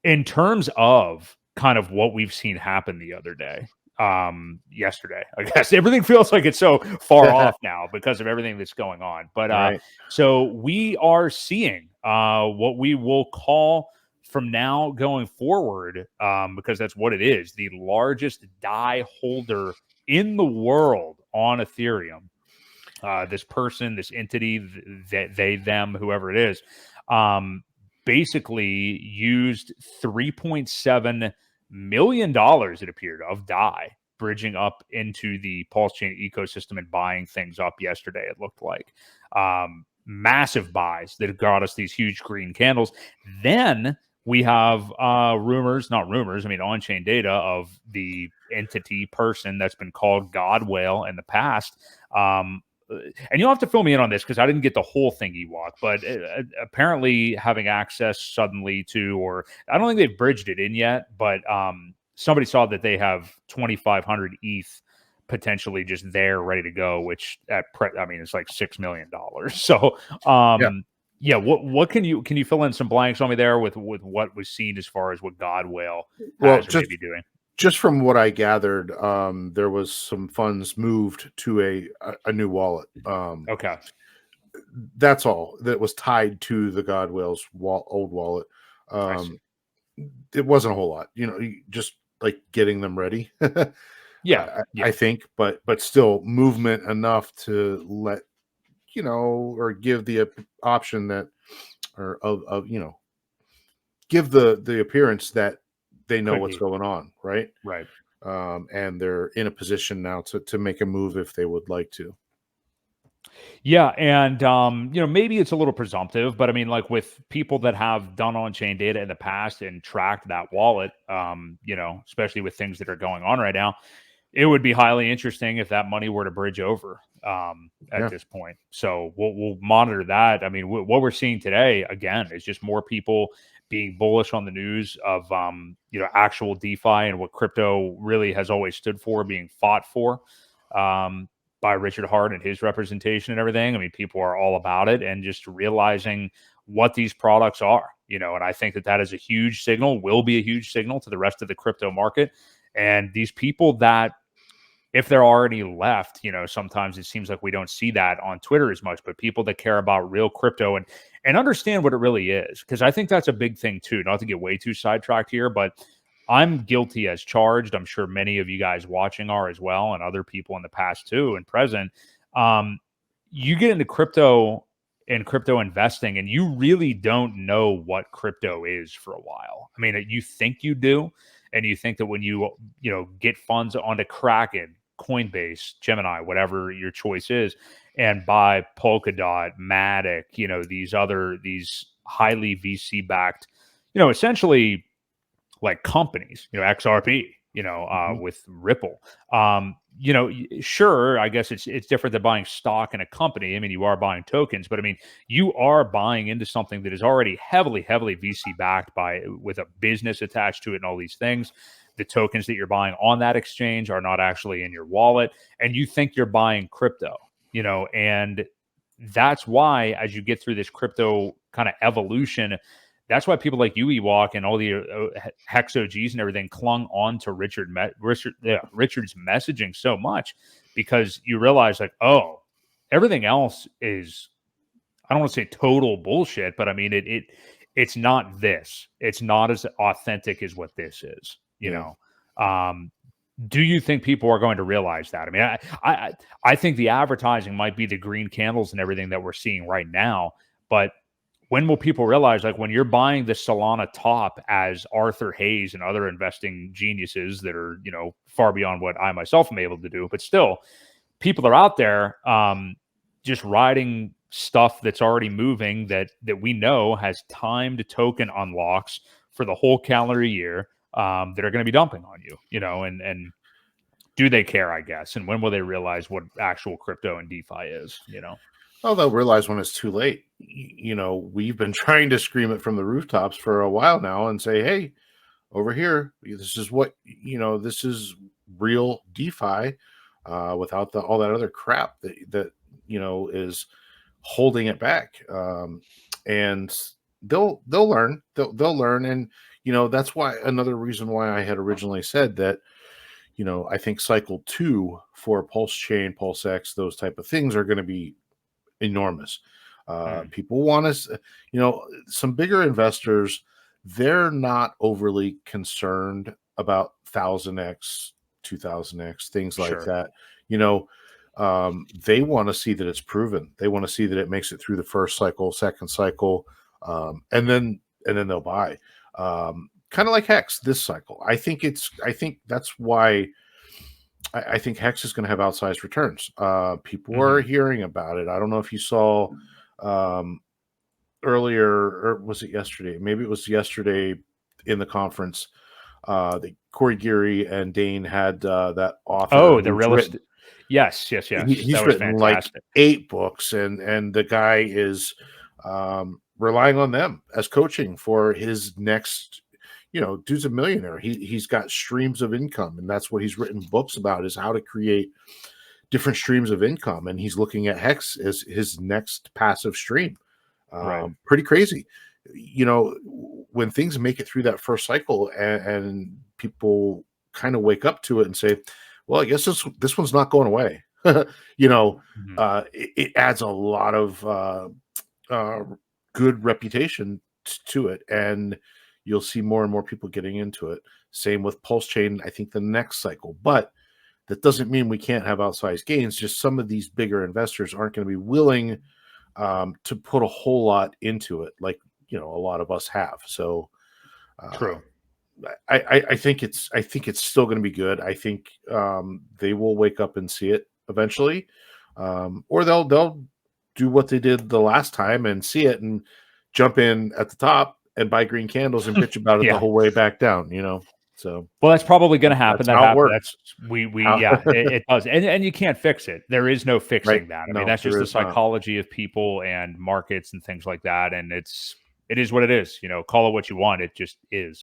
In terms of kind of what we've seen happen the other day, yesterday, I guess everything feels like it's so far off now because of everything that's going on. But Right. so we are seeing what we will call from now going forward, because that's what it is, the largest DAI holder in the world on Ethereum. This person, this entity, they, them, whoever it is, basically used $3.7 million, it appeared, of DAI, bridging up into the PulseChain ecosystem and buying things up yesterday, it looked like. Massive buys that got us these huge green candles. Then we have rumors, not rumors, I mean on-chain data of the entity person that's been called God Whale in the past. And you'll have to fill me in on this because I didn't get the whole thing, Ewok, but apparently having access suddenly to, or I don't think they've bridged it in yet, but somebody saw that they have 2,500 ETH potentially just there ready to go, which I mean, it's like $6 million. So, yeah, what can you fill in some blanks on me there with what was seen as far as what God Whale has or maybe doing? Just from what I gathered, there was some funds moved to a new wallet. Okay. That's all that was tied to the God Whale's old wallet. It wasn't a whole lot, just like getting them ready. Yeah, I think, but still movement enough to let, or give the option that, or of give the appearance that they know what's going on, right? Right. And they're in a position now to make a move if they would like to. Yeah, and maybe it's a little presumptive, but I mean, like with people that have done on-chain data in the past and tracked that wallet, especially with things that are going on right now, it would be highly interesting if that money were to bridge over at this point. So we'll monitor that. I mean, what we're seeing today again is just more people being bullish on the news of actual DeFi and what crypto really has always stood for, being fought for. By Richard Hart and his representation and everything. I mean, people are all about it and just realizing what these products are, and I think that is a huge signal, will be a huge signal to the rest of the crypto market. And these people that, if they're already left, sometimes it seems like we don't see that on Twitter as much, but people that care about real crypto and understand what it really is, because I think that's a big thing too, not to get way too sidetracked here, but I'm guilty as charged. I'm sure many of you guys watching are as well, and other people in the past too and present. You get into crypto and crypto investing, and you really don't know what crypto is for a while. I mean, you think you do, and you think that when you get funds onto Kraken, Coinbase, Gemini, whatever your choice is, and buy Polkadot, Matic, these highly VC backed, essentially like companies, XRP, with Ripple. Sure, I guess it's different than buying stock in a company. I mean, you are buying tokens, but I mean, you are buying into something that is already heavily VC backed with a business attached to it and all these things. The tokens that you're buying on that exchange are not actually in your wallet, and you think you're buying crypto, and that's why as you get through this crypto kind of evolution, that's why people like you, Ewok, and all the Hex OGs and everything clung on to Richard's messaging so much, because you realize like, oh, everything else is, I don't want to say total bullshit, but I mean, it's not this. It's not as authentic as what this is, Do you think people are going to realize that? I mean, I think the advertising might be the green candles and everything that we're seeing right now, but when will people realize, like, when you're buying the Solana top as Arthur Hayes and other investing geniuses that are, far beyond what I myself am able to do, but still people are out there just riding stuff that's already moving that we know has timed token unlocks for the whole calendar year that are going to be dumping on you, and do they care, I guess? And when will they realize what actual crypto and DeFi is, Oh, they'll realize when it's too late. We've been trying to scream it from the rooftops for a while now and say, hey, over here, this is what, this is real DeFi without all that other crap that is holding it back. And they'll learn. They'll learn. And, that's why another reason why I had originally said that, I think cycle 2 for PulseChain, PulseX, those type of things are going to be enormous. People want us, some bigger investors, they're not overly concerned about 1000x, 2000x, things like Sure. that. They want to see that it's proven. They want to see that it makes it through the first cycle, second cycle, and then they'll buy. Kind of like Hex this cycle. I think that's why I think Hex is going to have outsized returns. People are hearing about it. I don't know if you saw earlier, or was it yesterday? Maybe it was yesterday in the conference. That Corey Geary and Dane had that author. Oh, the real estate. Yes. He's That was written fantastic. like 8 books, and the guy is relying on them as coaching for his next. Dude's a millionaire. He's got streams of income, and that's what he's written books about, is how to create different streams of income. And he's looking at Hex as his next passive stream. Right. Pretty crazy. When things make it through that first cycle and people kind of wake up to it and say, well, I guess this one's not going away. It adds a lot of good reputation to it, and you'll see more and more people getting into it. Same with PulseChain, I think the next cycle. But that doesn't mean we can't have outsized gains. Just some of these bigger investors aren't going to be willing to put a whole lot into it, like a lot of us have. So True. I think it's still going to be good. I think they will wake up and see it eventually, or they'll do what they did the last time and see it and jump in at the top and buy green candles and bitch about it the whole way back down, So, well, that's probably going to happen. That's how it works. It does. And you can't fix it. There is no fixing that. I mean, that's just the psychology of people and markets and things like that. And it is what it is, call it what you want. It just is.